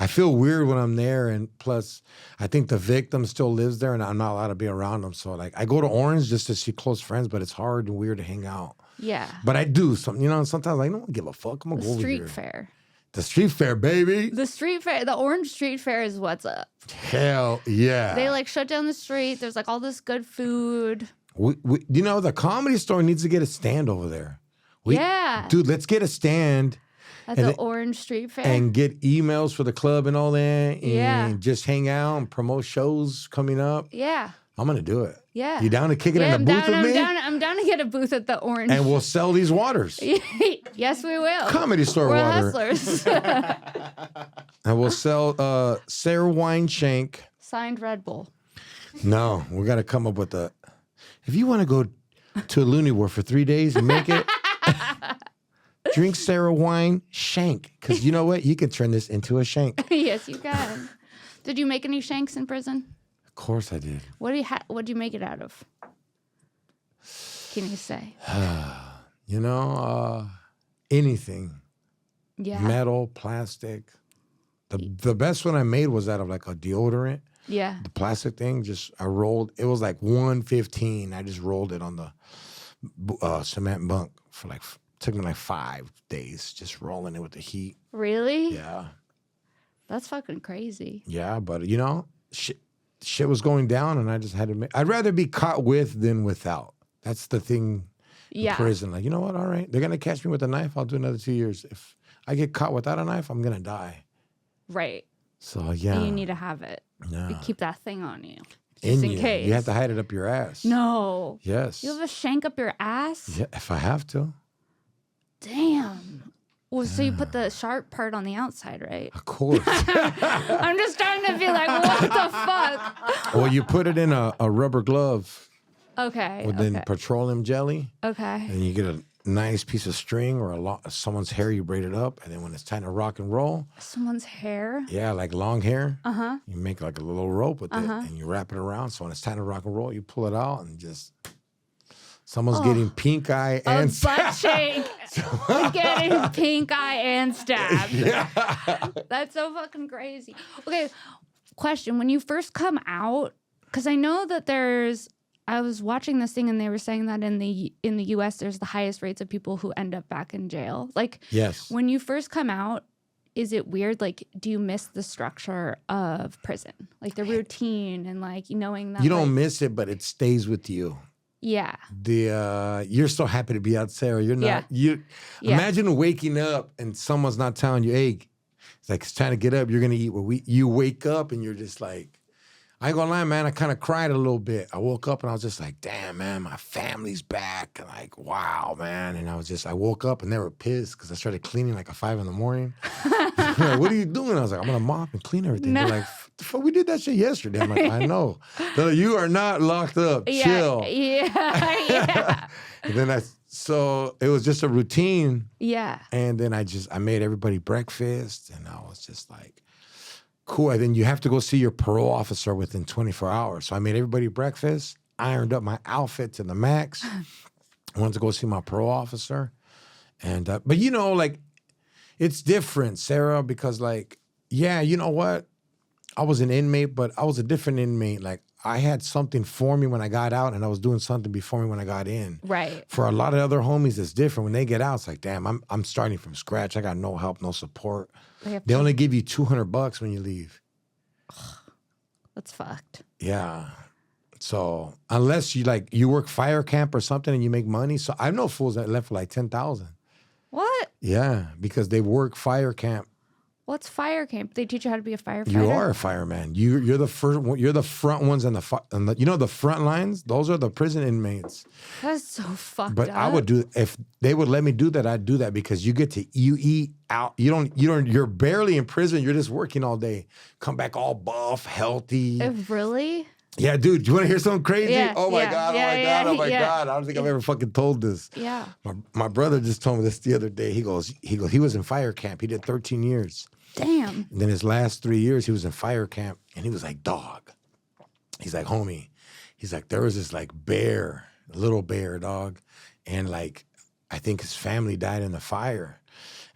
feel weird when I'm there, and plus, I think the victim still lives there, and I'm not allowed to be around them. So like, I go to Orange just to see close friends, but it's hard and weird to hang out. Yeah. But I do sometimes I don't give a fuck. I'm gonna The go over street here. fair. The street fair, baby. The street fair, the Orange Street Fair is what's up. Hell yeah. They like shut down the street. There's like all this good food. The Comedy Store needs to get a stand over there. Yeah. Dude, let's get a stand At and the it- Orange Street Fair. and get emails for the club and all that, and Yeah. just hang out and promote shows coming up. yeah. I'm gonna do it. Yeah. You down to kick it Yeah, in the booth with me? I'm down to get a booth at the Orange. And we'll sell these waters. Yes, we will. Comedy Store We're water. hustlers. And we'll sell Sara Weinshenk. Signed Red Bull. No, we got to come up with if you want to go to a Looney War for 3 days and make it, drink Sara Weinshenk. Because you know what? You can turn this into a shank. Yes, you can. Did you make any shanks in prison? Of course I did. What'd you make it out of? Can you say? Anything. Yeah. Metal, plastic. The best one I made was out of like a deodorant. Yeah. The plastic thing, I rolled. It was like 115. I just rolled it on the cement bunk for took me like 5 days just rolling it with the heat. Really? Yeah. That's fucking crazy. Yeah, but shit was going down, and I just had to I'd rather be caught with than without. That's the thing in Yeah. prison. Like, you know what? All right, they're going to catch me with a knife. I'll do another 2 years. If I get caught without a knife, I'm going to die. Right. So, yeah. And you need to have it. Yeah. You keep that thing on you. Just in you. case. You have to hide it up your ass. No. Yes. You have a shank up your ass? Yeah, if I have to. Damn. Well, so you put the sharp part on the outside, right? Of course. I'm just starting to be like, what the fuck? Well, you put it in a rubber glove Okay. with okay. then petroleum jelly, Okay. and you get a nice piece of string or someone's hair, you braid it up, and then when it's time to rock and roll, Someone's hair? yeah, like long hair, Uh-huh. you make like a little rope with it, and you wrap it around. So when it's time to rock and roll, you pull it out and just someone's getting pink eye A and butt shake. Getting pink eye and stabbed. yeah. That's so fucking crazy. Okay, question. When you first come out, because I know that I was watching this thing and they were saying that in the US there's the highest rates of people who end up back in jail. Like, Yes. when you first come out, is it weird? Like, do you miss the structure of prison? Like the routine and like knowing that You don't miss it, but it stays with you. Yeah. You're so happy to be out, Sarah. You're not. Yeah. Yeah. Imagine waking up and someone's not telling you, "Hey, it's time to get up. You're gonna eat." You wake up and you're just like, I ain't gonna lie, man. I kind of cried a little bit. I woke up and I was just like, "Damn, man, my family's back." And like, wow, man. And I woke up and they were pissed because I started cleaning like at 5 a.m. Like, what are you doing? I was like, I'm gonna mop and clean everything. No. They're like, the fuck, we did that shit yesterday. I'm like, I know. They're like, you are not locked up. Chill. Yeah. Yeah. And then so it was just a routine. Yeah. And then I made everybody breakfast, and I was just like, cool. And then you have to go see your parole officer within 24 hours. So I made everybody breakfast, ironed up my outfit to the max. I wanted to go see my parole officer. And, but it's different, Sarah, because you know what? I was an inmate, but I was a different inmate. Like, I had something for me when I got out, and I was doing something before me when I got in. Right. For a lot of other homies, it's different. When they get out, it's like, damn, I'm starting from scratch. I got no help, no support. They only give you $200 when you leave. That's fucked. Yeah. So unless you work fire camp or something and you make money. So I know fools that left for like 10,000. What? Yeah, because they work fire camp. What's fire camp? They teach you how to be a firefighter? You are a fireman. You're the first one. You're the front ones on the front lines. Those are the prison inmates. That's so fucked But up. I would do, if they would let me do that, I'd do that because you eat out. You're barely in prison. You're just working all day. Come back all buff, healthy. Really? Yeah, dude. Do you want to hear something crazy? Yeah, Oh my yeah, God. yeah, Oh my yeah, God. Oh my yeah. God. I don't think I've ever fucking told this. Yeah. My brother just told me this the other day. He goes, he was in fire camp. He did 13 years. Damn. And then his last 3 years, he was in fire camp, and he was like, dog. He's like, homie. He's like, there was this like bear, little bear, dog. And like, I think his family died in the fire.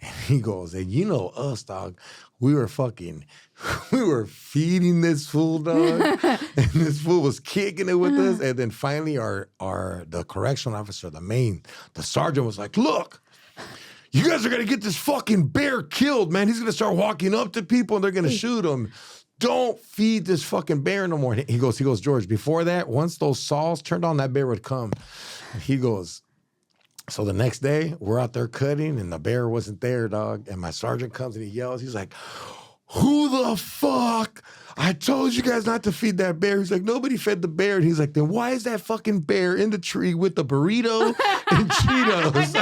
And he goes, and you know us, dog. We were feeding this fool, dog. And this fool was kicking it with us. And then finally the correctional officer, the sergeant was like, look, you guys are going to get this fucking bear killed, man. He's going to start walking up to people and they're going to shoot him. Don't feed this fucking bear no more. He goes, George, before that, once those saws turned on, that bear would come. He goes, so the next day, we're out there cutting and the bear wasn't there, dog. And my sergeant comes and he yells. He's like, who the fuck? I told you guys not to feed that bear. He's like, nobody fed the bear. And he's like, then why is that fucking bear in the tree with the burrito and Cheetos?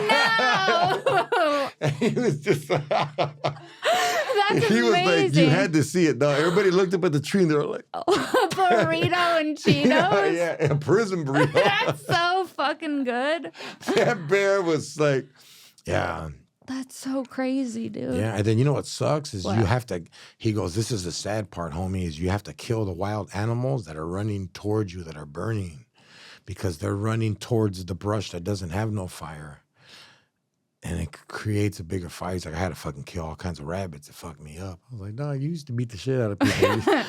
No. And he was just That's he was amazing. like, you had to see it, dog. Everybody looked up at the tree and they were like, Burrito and Cheetos? yeah, a prison burrito. That's so fucking good. That bear was like, yeah. That's so crazy, dude. Yeah, and then you know what sucks is What? you have to, he goes, this is the sad part, homie, is you have to kill the wild animals that are running towards you, that are burning, because they're running towards the brush that doesn't have no fire. And it creates a bigger fire. He's like, I had to fucking kill all kinds of rabbits. It fucked me up. I was like, no, you used to beat the shit out of people.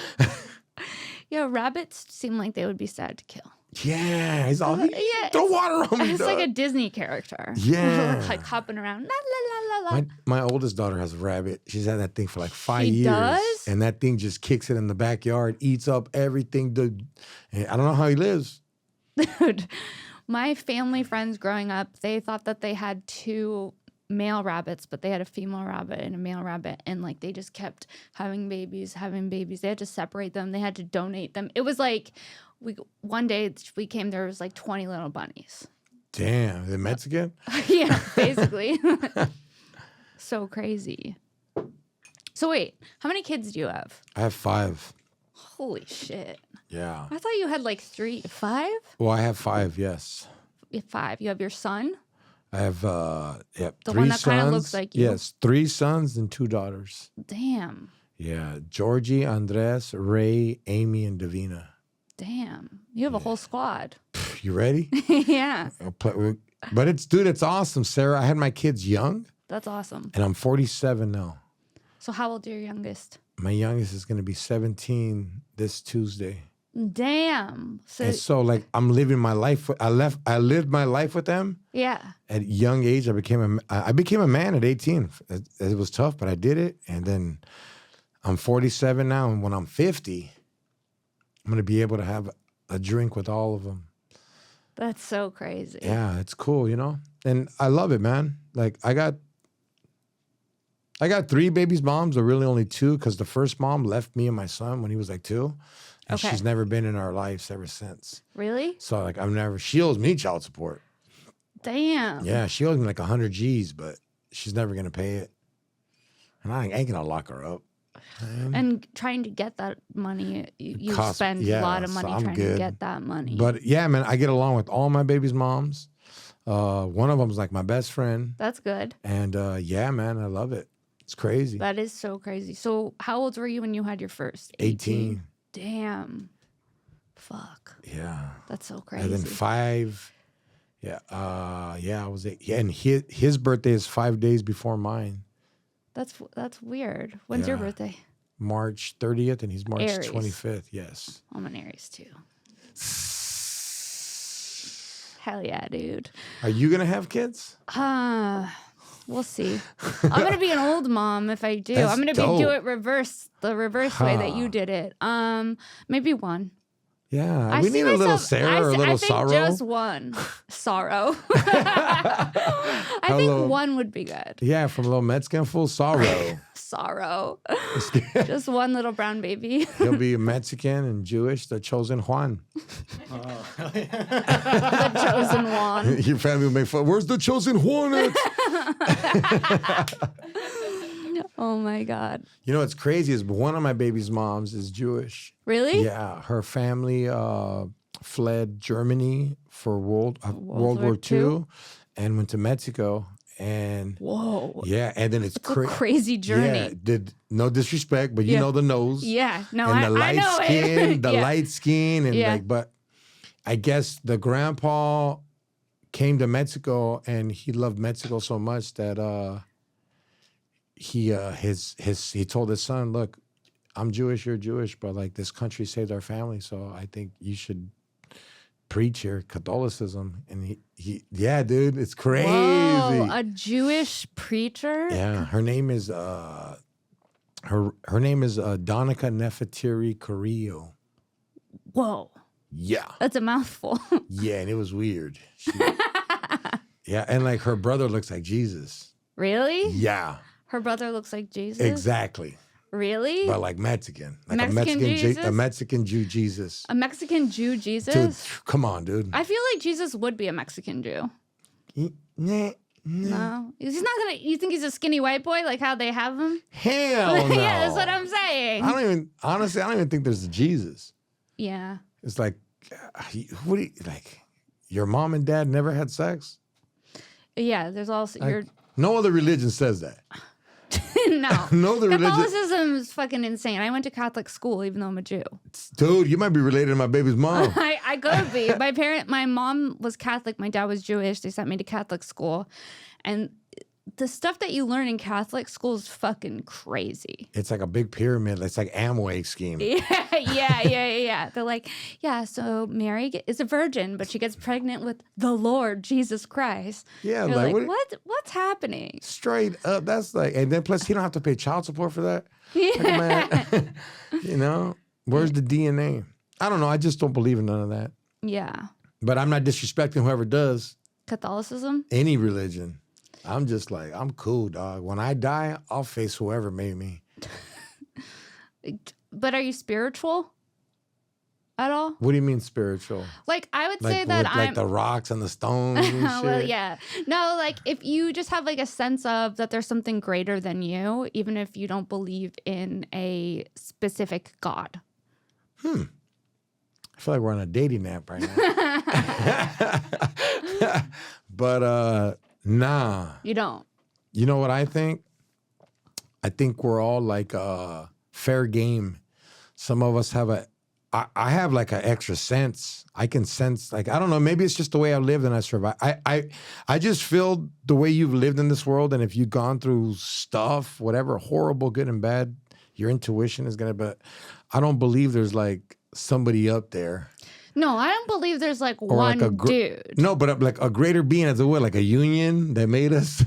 Yeah, rabbits seem like they would be sad to kill. Yeah, he's all, Yeah, throw water on me, It's dog. like a Disney character. Yeah. Like hopping around. La, la, la, la, la. My oldest daughter has a rabbit. She's had that thing for like 5 She years. does? And that thing just kicks it in the backyard, eats up everything. And I don't know how he lives. Dude, my family friends growing up, they thought that they had 2 male rabbits, but they had a female rabbit and a male rabbit. And like they just kept having babies. They had to separate them. They had to donate them. It was like, one day we came, there was like 20 little bunnies. Damn, the Mexican? Yeah, basically. So crazy. So wait, how many kids do you have? I have 5. Holy shit. Yeah. I thought you had like 3, 5? Well, I have 5, yes. 5. You have your son? I have The 3 one that sons. kinda looks like you? Yes, 3 sons and 2 daughters. Damn. Yeah, Georgie, Andres, Ray, Amy, and Davina. Damn. You have a whole squad. You ready? Yeah. But it's awesome, Sarah. I had my kids young, That's awesome. and I'm 47 now. So how old are your youngest? My youngest is going to be 17 this Tuesday. Damn. And so, like, I'm living my life. I lived my life with them. Yeah. At a young age, I became a man at 18. It was tough, but I did it. And then I'm 47 now, and when I'm 50, I'm going to be able to have a drink with all of them. That's so crazy. Yeah, it's cool, you know? And I love it, man. Like, I got 3 babies' moms, or really only 2, because the first mom left me and my son when he was like 2. And Okay. she's never been in our lives ever since. Really? So, like, she owes me child support. Damn. Yeah, she owes me like 100 G's, but she's never going to pay it. And I ain't going to lock her up. And trying to get that money, you Cost- spend yeah, a lot of so money I'm trying good. to get that money. But yeah, man, I get along with all my baby's moms. One of them's like my best friend. That's good. And yeah, man, I love it. It's crazy. That is so crazy. So how old were you when you had your first? 18. Damn. Fuck. Yeah. That's so crazy. And then 5. Yeah. I was 8. Yeah, and his birthday is 5 days before mine. That's weird. When's your Yeah. birthday? March 30th, and he's March Aries. 25th. Yes. I'm an Aries too. Hell yeah, dude. Are you gonna have kids? We'll see. I'm gonna be an old mom if I do. That's I'm gonna dope. do it the reverse way that you did it. Maybe one. Yeah, I we see need a little myself- Sarah or a I little think sorrow. just one. Sorrow. I Hello. think one would be good. Yeah, from a little Mexican full sorrow. Sorrow. Just one little brown baby. He'll be Mexican and Jewish, the chosen Juan. The chosen one. Your family will make fun. Where's the chosen Juan at? Oh my God. You know what's crazy is one of my baby's moms is Jewish. Really? Yeah, her family fled Germany for World War War II? II and went to Mexico. And Whoa. yeah, and then it's It's a crazy journey. Yeah, no disrespect, but you Yeah. know the nose. Yeah. No, And the I light know skin, it. the Yeah. light skin, and Yeah. like, but I guess the grandpa came to Mexico, and he loved Mexico so much that he told his son, "Look, I'm Jewish, you're Jewish, but like this country saved our family, so I think you should preach your Catholicism." And he yeah, dude, it's crazy. Whoa, a Jewish preacher? Yeah, her name is her name is Donica Nefertiri Carrillo. Whoa. Yeah. That's a mouthful. Yeah, and it was weird. Yeah, and like her brother looks like Jesus. Really? Yeah, Her brother looks like Jesus? exactly. Really? But like Mexican. Like Mexican Jesus? a Mexican Jew Jesus. A Mexican Jew Jesus? Dude, come on, dude. I feel like Jesus would be a Mexican Jew. Nah. No. He's not gonna you think he's a skinny white boy like how they have him? Hell no. Yeah, that's what I'm saying. I don't even think there's a Jesus. Yeah. It's like, what do you, like, your mom and dad never had sex? Yeah, there's also Like, no other religion says that. no. No other religion. Catholicism is fucking insane. I went to Catholic school even though I'm a Jew. Dude, you might be related to my baby's mom. I could be. My mom was Catholic, my dad was Jewish. They sent me to Catholic school. And the stuff that you learn in Catholic school is fucking crazy. It's like a big pyramid. It's like Amway scheme. Yeah. They're like, yeah, so Mary is a virgin, but she gets pregnant with the Lord Jesus Christ. Yeah, You're like, like, what's happening? Straight up. That's like, and then plus he don't have to pay child support for that. Yeah. Like, man, you know, where's the DNA? I don't know. I just don't believe in none of that. Yeah. But I'm not disrespecting whoever does Catholicism? any religion. I'm just like, I'm cool, dog. When I die, I'll face whoever made me. But are you spiritual at all? What do you mean spiritual? Like, I would Like say that with, I'm... like the rocks and the stones and shit? Well, yeah. No, like if you just have like a sense of that there's something greater than you, even if you don't believe in a specific God. I feel like we're on a dating app right now. But nah. You don't. You know what I think? I think we're all like fair game. Some of us have I have like an extra sense. I can sense, like, I don't know, maybe it's just the way I lived and I survived. I just feel the way you've lived in this world, and if you've gone through stuff, whatever, horrible, good and bad, your intuition is gonna, but I don't believe there's like somebody up there. No, I don't believe there's like Or one like dude. No, but like a greater being as a what, like a union that made us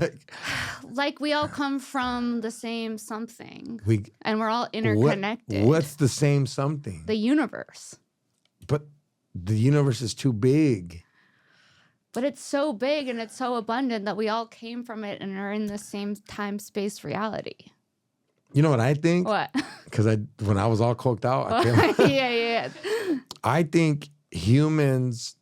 Like we all come from the same something. we And we're all interconnected. What's the same something? The universe. But the universe is too big. But it's so big and it's so abundant that we all came from it and are in the same time space reality. You know what I think? What? Because when I was all coked out, Yeah. I think humans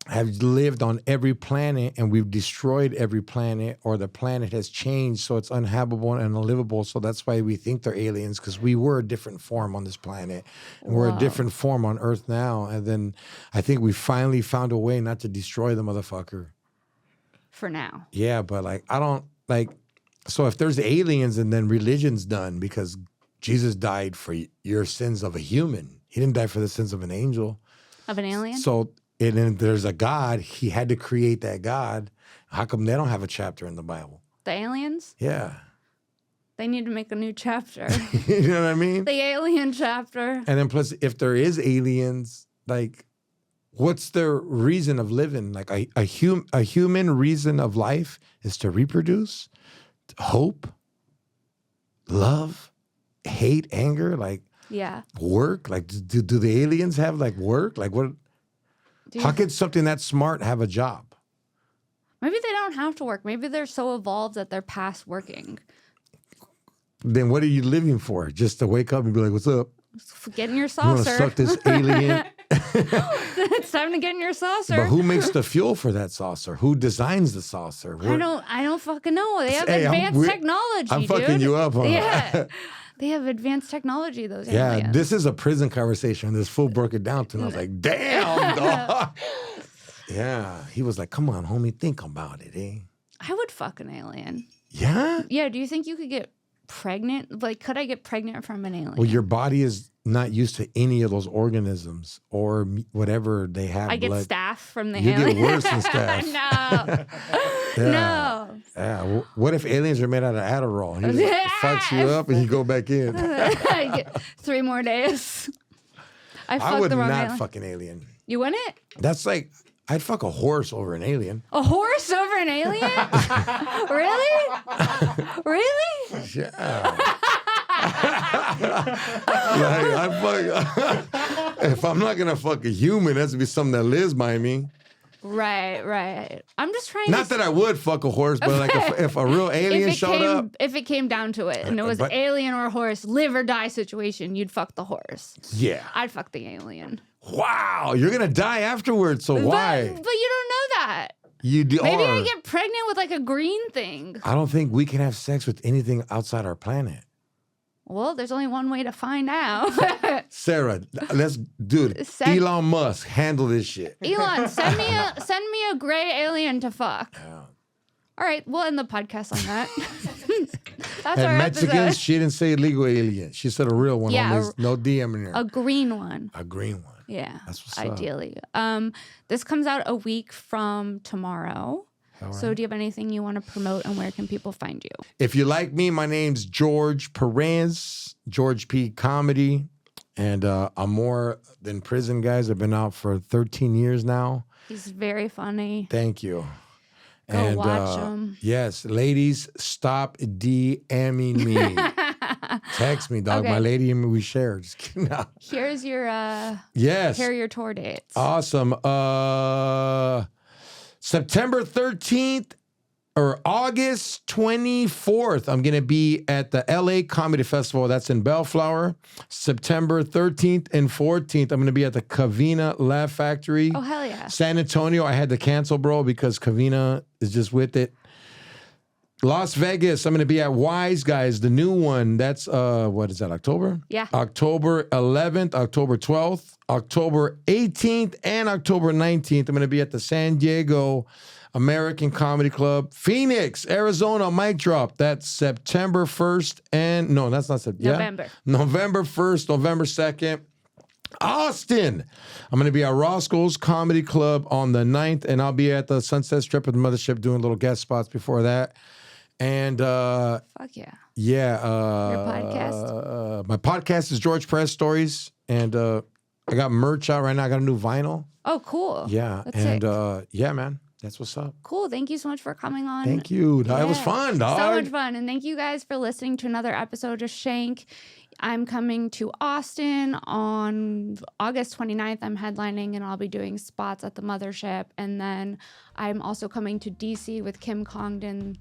have lived on every planet and we've destroyed every planet, or the planet has changed so it's uninhabitable and unlivable. So that's why we think they're aliens, because we were a different form on this planet and we're a different form on Earth now. And then I think we finally found a way not to destroy the motherfucker. For now. Yeah, but like, I don't like, so if there's aliens and then religion's done because Jesus died for your sins of a human. He didn't die for the sins of an angel. Of an alien? So, and then there's a God. He had to create that God. How come they don't have a chapter in the Bible? The aliens? Yeah. They need to make a new chapter. You know what I mean? The alien chapter. And then plus, if there is aliens, like, what's their reason of living? Like a human reason of life is to reproduce, hope, love, hate, anger, like Yeah. work. Like, do the aliens have like work? Like, what? How could something that smart have a job? Maybe they don't have to work. Maybe they're so evolved that they're past working. Then what are you living for? Just to wake up and be like, "What's up? Get in your You want to saucer. suck this alien?" It's time to get in your saucer. But who makes the fuel for that saucer? Who designs the saucer? I don't fucking know. They have Hey, advanced technology, I'm dude. fucking you up, huh? Yeah. They have advanced technology, those Yeah, aliens. this is a prison conversation. This fool broke it down to me. I was like, damn, dog. Yeah. He was like, come on, homie, think about it, eh? I would fuck an alien. Yeah? Yeah, do you think you could get pregnant? Like, could I get pregnant from an alien? Well, your body is not used to any of those organisms or whatever they have. I get blood. staph from the You alien. get worse than staph. No. Yeah. No. Yeah. What if aliens are made out of Adderall? He just fucks you up and you go back in. I get 3 more days. I I fucked would the wrong not alien. fuck an alien. You wouldn't? That's like, I'd fuck a horse over an alien. A horse over an alien? Really? Really? Yeah. Like, if I'm not gonna fuck a human, it has to be something that lives by me. Right. I'm just trying Not to... that I would fuck a horse, but like if a real alien showed up. If it came down to it and it was But- alien or horse, live or die situation, you'd fuck the horse. Yeah. I'd fuck the alien. Wow, you're gonna die afterwards. So why? But you don't know that. You do. Maybe or- I get pregnant with like a green thing. I don't think we can have sex with anything outside our planet. Well, there's only one way to find out. Sarah, dude, Send- Elon Musk, handle this shit. Elon, send me a gray alien to fuck. Yeah. All right, we'll end the podcast on that. That's And our Mexicans, episode. she didn't say illegal alien. She said a real one. Yeah, Homies. No DM in there. A green one. A green one. Yeah. That's what's up. ideally. This comes out a week from tomorrow. All So right. do you have anything you want to promote and where can people find you? If you like me, my name's George Perez, George P. Comedy. And I'm more than prison, guys. I've been out for 13 years now. He's very funny. Thank you. Go watch him. Yes, ladies, stop DMing me. Text me, dog. Okay. My lady and me, we share. Just kidding. No. Here's your Yes. here are your tour dates. Awesome. September 13th or August 24th, I'm going to be at the LA Comedy Festival. That's in Bellflower. September 13th and 14th, I'm going to be at the Cavina Laugh Factory. Oh, hell yeah. San Antonio, I had to cancel, bro, because Cavina is just with it. Las Vegas, I'm going to be at Wise Guys, the new one. That's, what is that, October? Yeah. October 11th, October 12th, October 18th, and October 19th. I'm going to be at the San Diego American Comedy Club. Phoenix, Arizona, mic drop. That's September 1st and, no, that's not September. November. November 1st, November 2nd. Austin, I'm going to be at Roscoe's Comedy Club on the 9th, and I'll be at the Sunset Strip at the Mothership doing little guest spots before that. And Fuck yeah. yeah, Your podcast? My podcast is George Perez Stories, and I got merch out right now. I got a new vinyl. Oh, cool. Yeah, That's and sick. yeah, man, that's what's up. Cool. Thank you so much for coming on. Thank you. That was Yeah. fun, dog. So much fun. And thank you guys for listening to another episode of Shank. I'm coming to Austin on August 29th. I'm headlining and I'll be doing spots at the Mothership. And then I'm also coming to DC with Kim Congdon,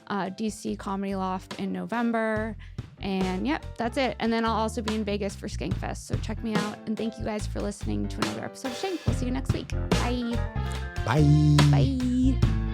DC Comedy Loft in November. And yep, that's it. And then I'll also be in Vegas for Skankfest. So check me out. And thank you guys for listening to another episode of Shank. We'll see you next week. Bye. Bye. Bye.